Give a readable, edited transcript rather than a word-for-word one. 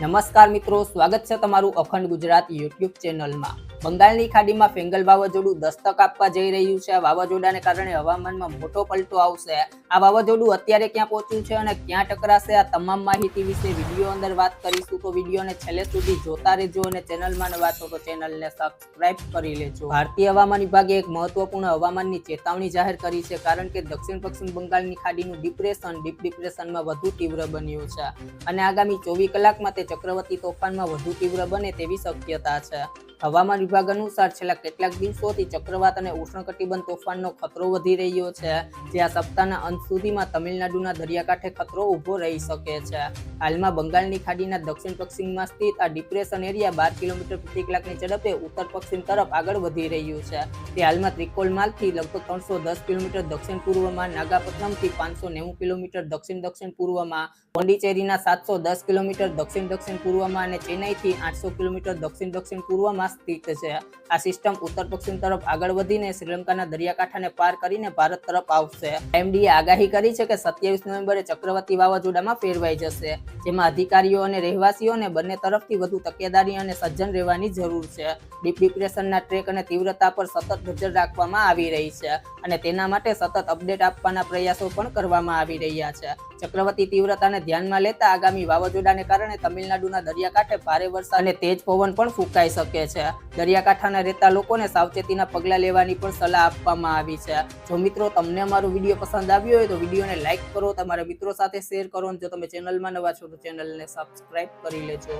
નમસ્કાર મિત્રો, સ્વાગત છે તમારું અખંડ ગુજરાત યુટ્યુબ ચેનલમાં। બંગાળની ખાડીમાં ફેંગલ વાવાઝોડું દસ્તક આપવા જઈ રહ્યું છે। વાવાઝોડાને કારણે હવામાનમાં મોટો પલટો આવશે। આ વાવાઝોડું અત્યારે ક્યાં પહોંચ્યું છે અને ક્યાં ટકરાશે, આ તમામ માહિતી વિશે વિડીયો અંદર વાત કરીશું। તો વિડીયોને છેલ્લે સુધી જોતા રહેજો અને ચેનલમાં નવા છો તો ચેનલને સબસ્ક્રાઇબ કરી લેજો। ભારતીય હવામાન વિભાગે એક મહત્વપૂર્ણ હવામાનની ચેતવણી જાહેર કરી છે, કારણ કે દક્ષિણ પશ્ચિમ બંગાળની ખાડીનું ડિપ્રેશન ડીપ ડિપ્રેશનમાં વધુ તીવ્ર બન્યું છે અને આગામી 24 કલાકમાં તે ચક્રવાતી તોફાનમાં વધુ તીવ્ર બને તેવી શક્યતા છે। હવામાન વિભાગ અનુસાર છેલ્લા કેટલાક દિવસોથી ચક્રવાત અને ઉષ્ણકટિબંધ તોફાનનો ખતરો વધી રહ્યો છે, જે આ સપ્તાહના અંત સુધીમાં તમિલનાડુના દરિયાકાંઠે ખતરો ઊભો રહી શકે છે। હાલમાં બંગાળની ખાડીના દક્ષિણ પશ્ચિમમાં સ્થિત આ ડિપ્રેશન એરિયા 12 કિલોમીટર પ્રતિ કલાકની ઝડપે ઉત્તર પશ્ચિમ તરફ આગળ વધી રહ્યું છે। તે હાલમાં ત્રિકોલમાલથી લગભગ 310 કિલોમીટર દક્ષિણ પૂર્વમાં, નાગાપટ્ટનમથી 590 કિલોમીટર દક્ષિણ પૂર્વમાં, પોંડિચેરીના 710 કિલોમીટર દક્ષિણ પૂર્વમાં અને ચેન્નઈથી 800 કિલોમીટર દક્ષિણ પૂર્વમાં સ્થિત છે। આ સિસ્ટમ ઉત્તર પશ્ચિમ તરફ આગળ વધીને શ્રીલંકાના દરિયાકાંઠાને પાર કરીને ભારત તરફ આવશે। IMDએ આગાહી કરી છે કે 27 નવેમ્બરે ચક્રવાતી વાવાઝોડામાં ફેરવાઈ જશે, જેમાં અધિકારીઓ અને રહેવાસીઓને બંને તરફથી વધુ તકેદારી અને સજ્જન રહેવાની જરૂર છે। ડીપ ડિપ્રેશનના ટ્રેક અને તીવ્રતા પર સતત નજર રાખવામાં આવી રહી છે અને તેના માટે સતત અપડેટ આપવાના પ્રયાસો પણ કરવામાં આવી રહ્યા છે। ચક્રવાતી તીવ્રતાને ધ્યાનમાં લેતા આગામી વાવાઝોડાને કારણે તમિલનાડુના દરિયાકાંઠે ભારે વરસાદ અને તેજ પવન પણ ફૂંકાઈ શકે છે। દરિયાકાંઠાના રહેતા લોકોને સાવચેતીના પગલાં લેવાની પણ સલાહ આપવામાં આવી છે। જો મિત્રો તમને અમારો વિડીયો પસંદ આવ્યો હોય તો વિડીયોને લાઇક કરો, તમારા મિત્રો સાથે શેર કરો અને જો તમે ચેનલમાં નવા છો તો ચેનલને સબસ્ક્રાઇબ કરી લેજો।